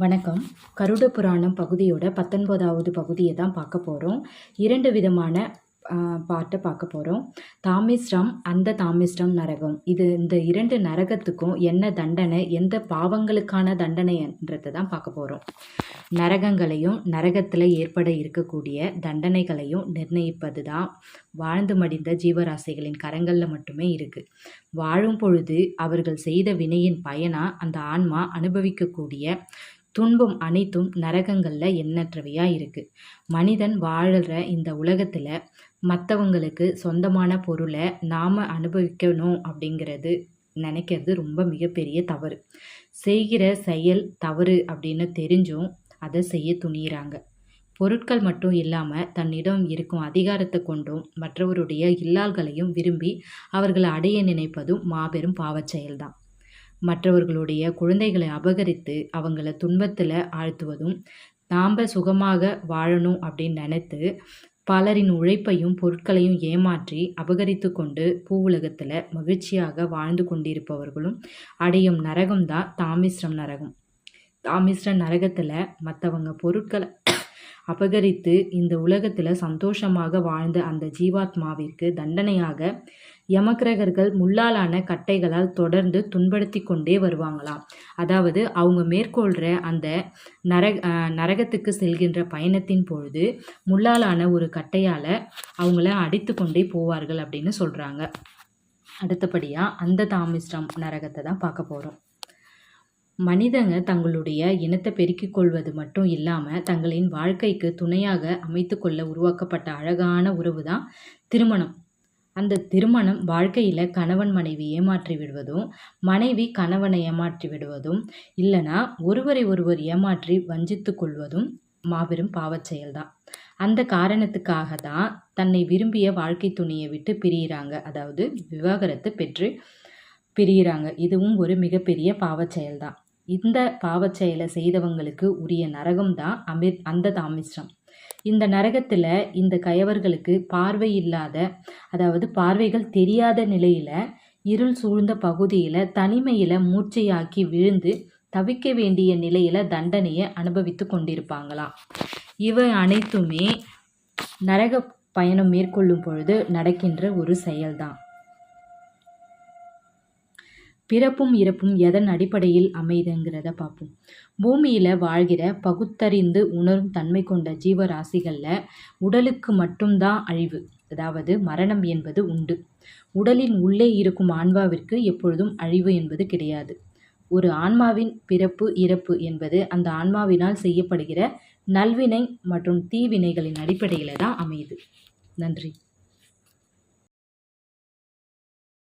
வணக்கம். கருட புராணம் பகுதியோட 19வது பகுதியை தான் பார்க்க போகிறோம். 2 விதமான பாட்டை பார்க்க போகிறோம். தாமிஸ்ரம், அந்த தாமிஸ்ரம் நரகம். இந்த 2 நரகத்துக்கும் என்ன தண்டனை, எந்த பாவங்களுக்கான தண்டனைன்றதை தான் பார்க்க போகிறோம். நரகங்களையும் நரகத்தில் ஏற்பட இருக்கக்கூடிய தண்டனைகளையும் நிர்ணயிப்பது தான் வாழ்ந்து மடிந்த ஜீவராசிகளின் கரங்களில் மட்டுமே இருக்குது. வாழும் பொழுது அவர்கள் செய்த வினையின் பயனாக அந்த ஆன்மா அனுபவிக்கக்கூடிய துன்பம் அனைத்தும் நரகங்களில் எண்ணற்றவையாக இருக்குது. மனிதன் வாழற இந்த உலகத்தில் மற்றவங்களுக்கு சொந்தமான பொருளை நாம் அனுபவிக்கணும் அப்படிங்கிறது நினைக்கிறது ரொம்ப மிகப்பெரிய தவறு. செய்கிற செயல் தவறு அப்படின்னு தெரிஞ்சும் அதை செய்ய துணிகிறாங்க. பொருட்கள் மட்டும் இல்லாமல் தன்னிடம் இருக்கும் அதிகாரத்தை கொண்டும் மற்றவருடைய இல்லாள்களையும் விரும்பி அவர்களை அடைய நினைப்பதும் மாபெரும் பாவச் செயல்தான். மற்றவர்களுடைய குழந்தைகளை அபகரித்து அவங்கள துன்பத்தில் ஆழ்த்துவதும், நாம் சுகமாக வாழணும் அப்படின்னு நினைத்து பலரின் உழைப்பையும் பொருட்களையும் ஏமாற்றி அபகரித்து கொண்டு பூவுலகத்தில் மகிழ்ச்சியாக வாழ்ந்து கொண்டிருப்பவர்களும் அடையும் நரகம்தான் தாமிஸ்ரம் நரகம். தாமிஸ்ரம் நரகத்தில் மற்றவங்க பொருட்களை அபகரித்து இந்த உலகத்தில் சந்தோஷமாக வாழ்ந்த அந்த ஜீவாத்மாவிற்கு தண்டனையாக யமக்கிரகர்கள் முள்ளாலான கட்டைகளால் தொடர்ந்து துன்படுத்தி கொண்டே வருவாங்களாம். அதாவது அவங்க மேற்கொள்கிற அந்த நரகத்துக்கு செல்கின்ற பயணத்தின் பொழுது முள்ளாலான ஒரு கட்டையால் அவங்கள அடித்து கொண்டே போவார்கள் அப்படின்னு சொல்கிறாங்க. அடுத்தபடியாக அந்த தாமிஸ்ரம் நரகத்தை தான் பார்க்க போகிறோம். மனிதங்க தங்களுடைய இனத்தை பெருக்கிக் கொள்வது மட்டும் இல்லாமல் தங்களின் வாழ்க்கைக்கு துணையாக அமைத்து கொள்ள உருவாக்கப்பட்ட அழகான உறவு தான் திருமணம். அந்த திருமணம் வாழ்க்கையில் கணவன் மனைவி ஏமாற்றி விடுவதும், மனைவி கணவனை ஏமாற்றி விடுவதும், இல்லைனா ஒருவரை ஒருவர் ஏமாற்றி வஞ்சித்து கொள்வதும் மாபெரும் பாவச் செயல்தான். அந்த காரணத்துக்காக தான் தன்னை விரும்பிய வாழ்க்கை துணையை விட்டு பிரிகிறாங்க, அதாவது விவாகரத்து பெற்று பிரிகிறாங்க. இதுவும் ஒரு மிகப்பெரிய பாவச் செயல்தான். இந்த பாவச் செயலை செய்தவங்களுக்கு உரிய நரகம் தான் அந்த தாமிஸ்ரம். இந்த நரகத்தில் இந்த கயவர்களுக்கு பார்வை இல்லாத, அதாவது பார்வைகள் தெரியாத நிலையில் இருள் சூழ்ந்த பகுதியில் தனிமையில் மூச்சையாக்கி விழுந்து தவிக்க வேண்டிய நிலையில் தண்டனையை அனுபவித்து கொண்டிருப்பாங்களாம். இவை அனைத்துமே நரக பயணம் மேற்கொள்ளும் பொழுது நடக்கின்ற ஒரு செயல்தான். பிறப்பும் இறப்பும் எதன் அடிப்படையில் அமைதுங்கிறத பார்ப்போம். பூமியில் வாழ்கிற பகுத்தறிந்து உணரும் தன்மை கொண்ட ஜீவராசிகளில் உடலுக்கு மட்டும்தான் அழிவு, அதாவது மரணம் என்பது உண்டு. உடலின் உள்ளே இருக்கும் ஆன்மாவிற்கு எப்பொழுதும் அழிவு என்பது கிடையாது. ஒரு ஆன்மாவின் பிறப்பு இறப்பு என்பது அந்த ஆன்மாவினால் செய்யப்படுகிற நல்வினை மற்றும் தீவினைகளின் அடிப்படையில் தான் அமையுது. நன்றி.